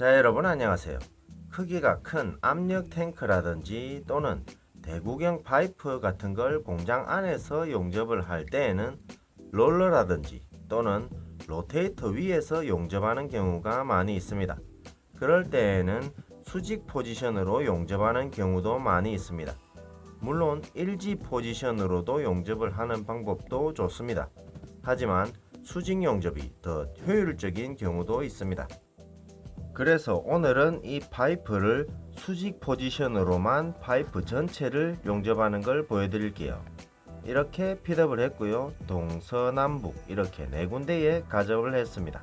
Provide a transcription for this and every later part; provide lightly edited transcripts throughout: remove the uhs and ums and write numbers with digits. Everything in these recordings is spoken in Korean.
자, 여러분 안녕하세요. 크기가 큰 압력 탱크라든지 또는 대구경 파이프 같은 걸 공장 안에서 용접을 할 때에는 롤러라든지 또는 로테이터 위에서 용접하는 경우가 많이 있습니다. 그럴 때에는 수직 포지션으로 용접하는 경우도 많이 있습니다. 물론 일지 포지션으로도 용접을 하는 방법도 좋습니다. 하지만 수직 용접이 더 효율적인 경우도 있습니다. 그래서 오늘은 이 파이프를 수직 포지션으로만 파이프 전체를 용접하는 걸 보여드릴게요. 이렇게 핏업을 했고요. 동서남북 이렇게 네 군데에 가접을 했습니다.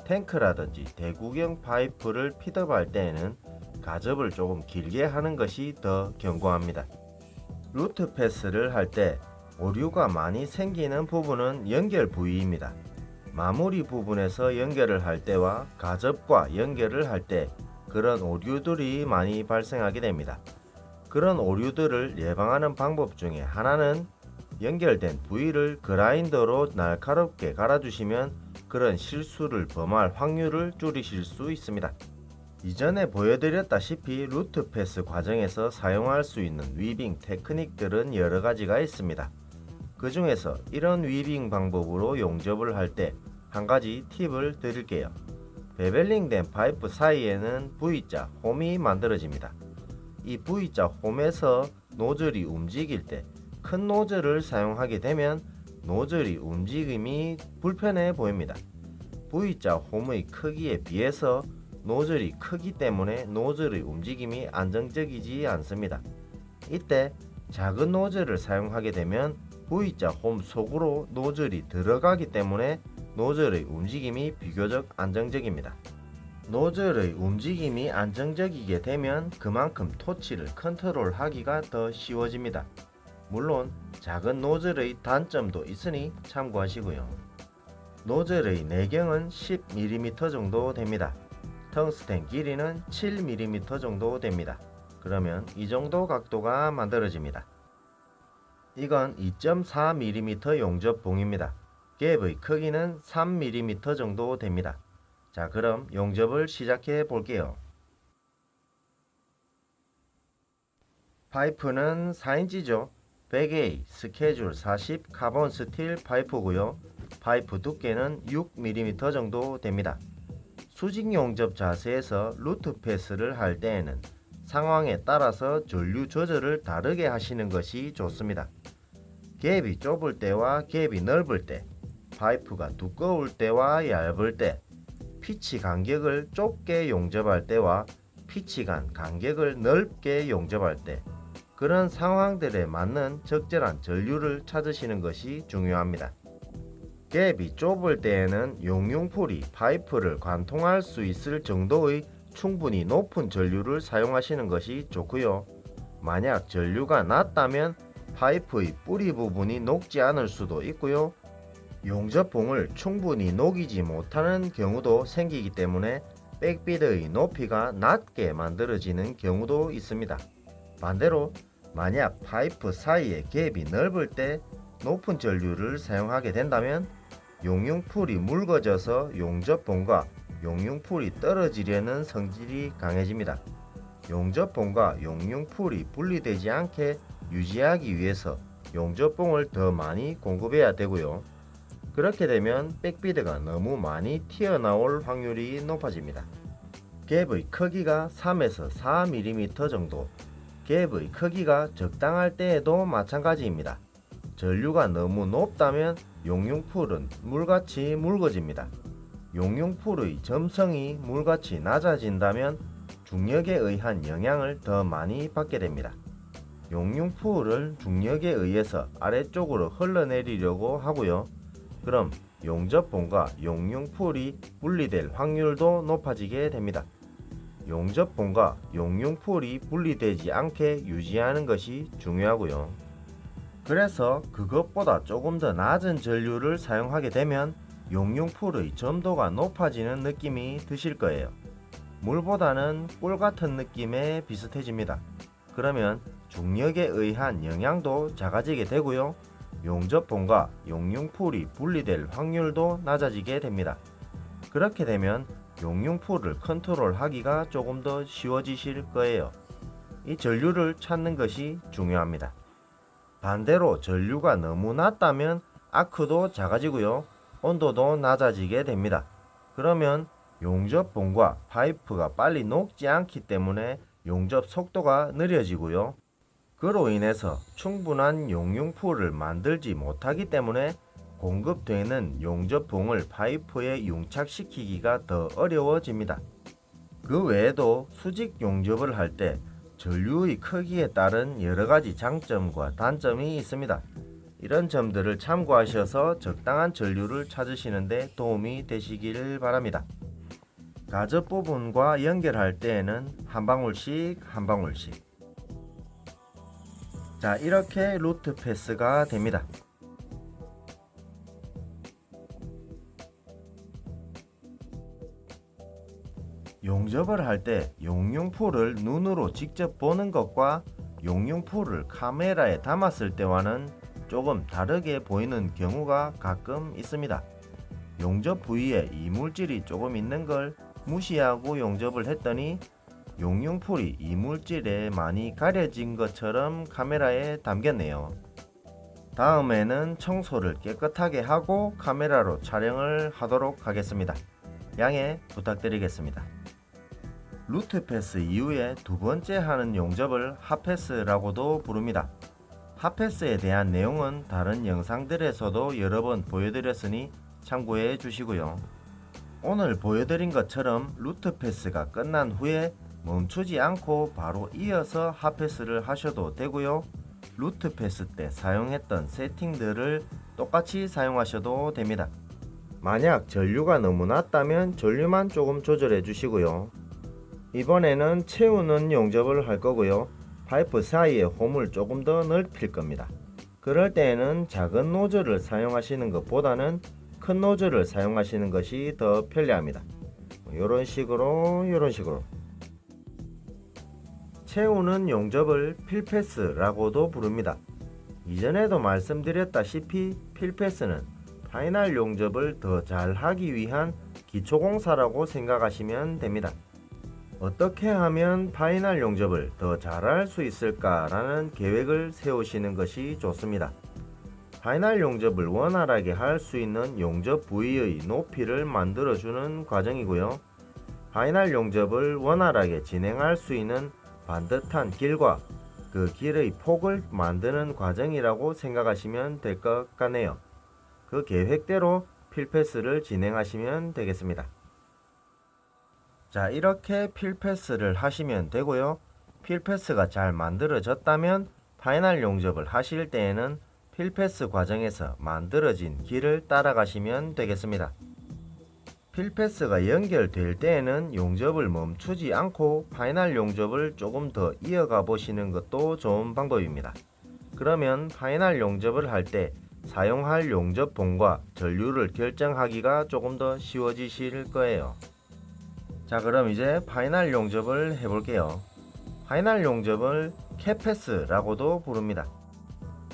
탱크라든지 대구경 파이프를 핏업할 때에는 가접을 조금 길게 하는 것이 더 견고합니다. 루트 패스를 할 때 오류가 많이 생기는 부분은 연결 부위입니다. 마무리 부분에서 연결을 할 때와 가접과 연결을 할 때 그런 오류들이 많이 발생하게 됩니다. 그런 오류들을 예방하는 방법 중에 하나는 연결된 부위를 그라인더로 날카롭게 갈아주시면 그런 실수를 범할 확률을 줄이실 수 있습니다. 이전에 보여드렸다시피 루트 패스 과정에서 사용할 수 있는 위빙 테크닉들은 여러 가지가 있습니다. 그 중에서 이런 위빙 방법으로 용접을 할 때 한 가지 팁을 드릴게요. 베벨링된 파이프 사이에는 V자 홈이 만들어집니다. 이 V자 홈에서 노즐이 움직일 때 큰 노즐을 사용하게 되면 노즐이 움직임이 불편해 보입니다. V자 홈의 크기에 비해서 노즐이 크기 때문에 노즐의 움직임이 안정적이지 않습니다. 이때 작은 노즐을 사용하게 되면 V자 홈 속으로 노즐이 들어가기 때문에 노즐의 움직임이 비교적 안정적입니다. 노즐의 움직임이 안정적이게 되면 그만큼 토치를 컨트롤하기가 더 쉬워집니다. 물론 작은 노즐의 단점도 있으니 참고하시고요. 노즐의 내경은 10mm 정도 됩니다. 텅스텐 길이는 7mm 정도 됩니다. 그러면 이 정도 각도가 만들어집니다. 이건 2.4mm 용접봉입니다. 갭의 크기는 3mm 정도 됩니다. 자, 그럼 용접을 시작해 볼게요. 파이프는 4인치죠. 100A 스케줄 40 카본 스틸 파이프고요. 파이프 두께는 6mm 정도 됩니다. 수직 용접 자세에서 루트 패스를 할 때에는 상황에 따라서 전류 조절을 다르게 하시는 것이 좋습니다. 갭이 좁을 때와 갭이 넓을 때, 파이프가 두꺼울 때와 얇을 때, 피치 간격을 좁게 용접할 때와 피치 간 간격을 넓게 용접할 때, 그런 상황들에 맞는 적절한 전류를 찾으시는 것이 중요합니다. 갭이 좁을 때에는 용융풀이 파이프를 관통할 수 있을 정도의 충분히 높은 전류를 사용하시는 것이 좋고요. 만약 전류가 낮다면 파이프의 뿌리 부분이 녹지 않을 수도 있고요. 용접봉을 충분히 녹이지 못하는 경우도 생기기 때문에 백비드의 높이가 낮게 만들어지는 경우도 있습니다. 반대로 만약 파이프 사이의 갭이 넓을 때 높은 전류를 사용하게 된다면 용융풀이 묽어져서 용접봉과 용융풀이 떨어지려는 성질이 강해집니다. 용접봉과 용융풀이 분리되지 않게 유지하기 위해서 용접봉을 더 많이 공급해야 되고요. 그렇게 되면 백비드가 너무 많이 튀어나올 확률이 높아집니다. 갭의 크기가 3에서 4mm 정도, 갭의 크기가 적당할 때에도 마찬가지입니다. 전류가 너무 높다면 용융풀은 물같이 묽어집니다. 용융풀의 점성이 물같이 낮아진다면 중력에 의한 영향을 더 많이 받게 됩니다. 용융풀을 중력에 의해서 아래쪽으로 흘러내리려고 하고요. 그럼 용접봉과 용융풀이 분리될 확률도 높아지게 됩니다. 용접봉과 용융풀이 분리되지 않게 유지하는 것이 중요하고요. 그래서 그것보다 조금 더 낮은 전류를 사용하게 되면 용융풀의 점도가 높아지는 느낌이 드실 거예요. 물보다는 꿀 같은 느낌에 비슷해집니다. 그러면 중력에 의한 영향도 작아지게 되고요. 용접봉과 용융풀이 분리될 확률도 낮아지게 됩니다. 그렇게 되면 용융풀을 컨트롤하기가 조금 더 쉬워지실 거예요. 이 전류를 찾는 것이 중요합니다. 반대로 전류가 너무 낮다면 아크도 작아지고요. 온도도 낮아지게 됩니다. 그러면 용접봉과 파이프가 빨리 녹지 않기 때문에 용접 속도가 느려지고요. 그로 인해서 충분한 용융풀을 만들지 못하기 때문에 공급되는 용접봉을 파이프에 융착시키기가 더 어려워집니다. 그 외에도 수직 용접을 할 때 전류의 크기에 따른 여러가지 장점과 단점이 있습니다. 이런 점들을 참고하셔서 적당한 전류를 찾으시는 데 도움이 되시길 바랍니다. 가접 부분과 연결할 때에는 한 방울씩 한 방울씩. 자, 이렇게 루트 패스가 됩니다. 용접을 할 때 용융풀을 눈으로 직접 보는 것과 용융풀을 카메라에 담았을 때와는 조금 다르게 보이는 경우가 가끔 있습니다. 용접 부위에 이물질이 조금 있는 걸 무시하고 용접을 했더니 용융풀이 이물질에 많이 가려진 것처럼 카메라에 담겼네요. 다음에는 청소를 깨끗하게 하고 카메라로 촬영을 하도록 하겠습니다. 양해 부탁드리겠습니다. 루트 패스 이후에 두 번째 하는 용접을 핫패스라고도 부릅니다. 핫패스에 대한 내용은 다른 영상들에서도 여러 번 보여드렸으니 참고해 주시고요. 오늘 보여드린 것처럼 루트 패스가 끝난 후에 멈추지 않고 바로 이어서 핫패스를 하셔도 되고요. 루트 패스 때 사용했던 세팅들을 똑같이 사용하셔도 됩니다. 만약 전류가 너무 낮다면 전류만 조금 조절해 주시고요. 이번에는 채우는 용접을 할 거고요. 파이프 사이에 홈을 조금 더 넓힐 겁니다. 그럴 때에는 작은 노즐을 사용하시는 것보다는 큰 노즐을 사용하시는 것이 더 편리합니다. 이런 식으로 채우는 용접을 필패스라고도 부릅니다. 이전에도 말씀드렸다시피 필패스는 파이널 용접을 더 잘하기 위한 기초공사라고 생각하시면 됩니다. 어떻게 하면 파이널 용접을 더 잘할 수 있을까라는 계획을 세우시는 것이 좋습니다. 파이널 용접을 원활하게 할 수 있는 용접 부위의 높이를 만들어주는 과정이고요. 파이널 용접을 원활하게 진행할 수 있는 반듯한 길과 그 길의 폭을 만드는 과정이라고 생각하시면 될 것 같네요. 그 계획대로 필패스를 진행하시면 되겠습니다. 자, 이렇게 필패스를 하시면 되고요. 필패스가 잘 만들어졌다면 파이널 용접을 하실 때에는 필패스 과정에서 만들어진 길을 따라가시면 되겠습니다. 필패스가 연결될 때에는 용접을 멈추지 않고 파이널 용접을 조금 더 이어가 보시는 것도 좋은 방법입니다. 그러면 파이널 용접을 할 때 사용할 용접봉과 전류를 결정하기가 조금 더 쉬워지실 거예요. 자, 그럼 이제 파이널 용접을 해볼게요. 파이널 용접을 캐패스라고도 부릅니다.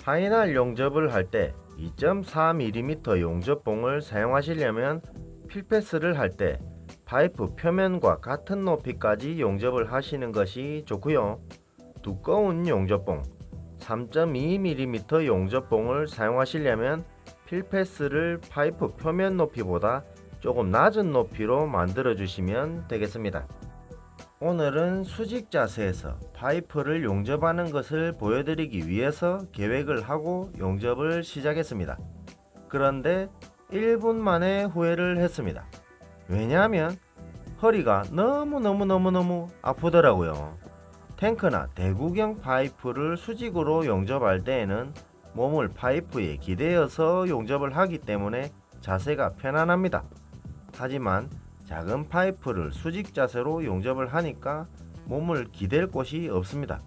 파이널 용접을 할 때 2.4mm 용접봉을 사용하시려면 필패스를 할 때 파이프 표면과 같은 높이까지 용접을 하시는 것이 좋고요. 두꺼운 용접봉 3.2mm 용접봉을 사용하시려면 필패스를 파이프 표면 높이보다 조금 낮은 높이로 만들어 주시면 되겠습니다. 오늘은 수직 자세에서 파이프를 용접하는 것을 보여드리기 위해서 계획을 하고 용접을 시작했습니다. 그런데 1분 만에 후회를 했습니다. 왜냐하면 허리가 너무 아프더라고요. 탱크나 대구경 파이프를 수직으로 용접할 때에는 몸을 파이프에 기대어서 용접을 하기 때문에 자세가 편안합니다. 하지만 작은 파이프를 수직 자세로 용접을 하니까 몸을 기댈 곳이 없습니다.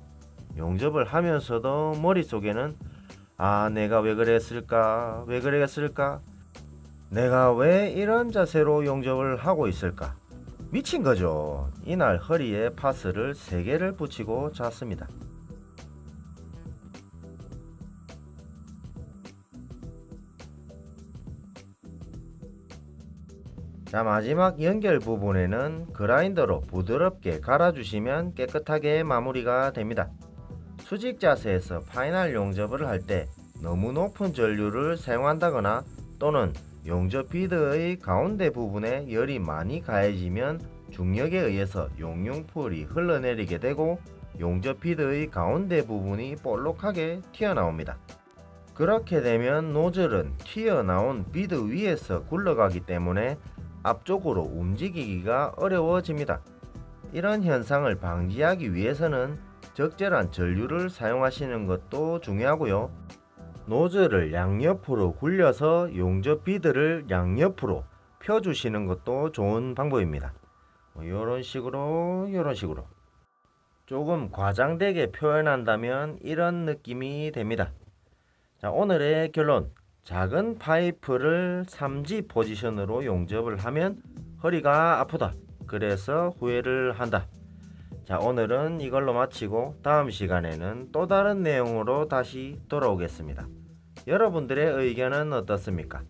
용접을 하면서도 머릿속에는 내가 왜 그랬을까? 내가 왜 이런 자세로 용접을 하고 있을까? 미친 거죠. 이날 허리에 파스를 3개를 붙이고 잤습니다. 자, 마지막 연결 부분에는 그라인더로 부드럽게 갈아주시면 깨끗하게 마무리가 됩니다. 수직 자세에서 파이널 용접을 할 때 너무 높은 전류를 사용한다거나 또는 용접 비드의 가운데 부분에 열이 많이 가해지면 중력에 의해서 용융풀이 흘러내리게 되고 용접 비드의 가운데 부분이 볼록하게 튀어나옵니다. 그렇게 되면 노즐은 튀어나온 비드 위에서 굴러가기 때문에 앞쪽으로 움직이기가 어려워집니다. 이런 현상을 방지하기 위해서는 적절한 전류를 사용하시는 것도 중요하고요. 노즐을 양옆으로 굴려서 용접 비드를 양옆으로 펴주시는 것도 좋은 방법입니다. 이런 식으로 조금 과장되게 표현한다면 이런 느낌이 됩니다. 자, 오늘의 결론. 작은 파이프를 3G 포지션으로 용접을 하면 허리가 아프다. 그래서 후회를 한다. 자, 오늘은 이걸로 마치고 다음 시간에는 또 다른 내용으로 다시 돌아오겠습니다. 여러분들의 의견은 어떻습니까?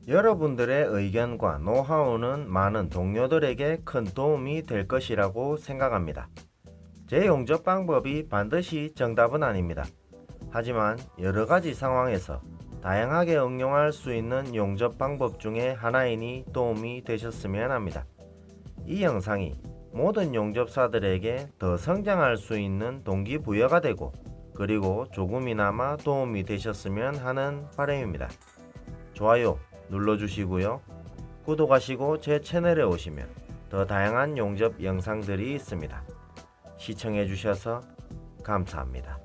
여러분들의 의견과 노하우는 많은 동료들에게 큰 도움이 될 것이라고 생각합니다. 제 용접 방법이 반드시 정답은 아닙니다. 하지만 여러가지 상황에서 다양하게 응용할 수 있는 용접 방법 중에 하나이니 도움이 되셨으면 합니다. 이 영상이 모든 용접사들에게 더 성장할 수 있는 동기부여가 되고 그리고 조금이나마 도움이 되셨으면 하는 바람입니다. 좋아요 눌러주시고요. 구독하시고 제 채널에 오시면 더 다양한 용접 영상들이 있습니다. 시청해주셔서 감사합니다.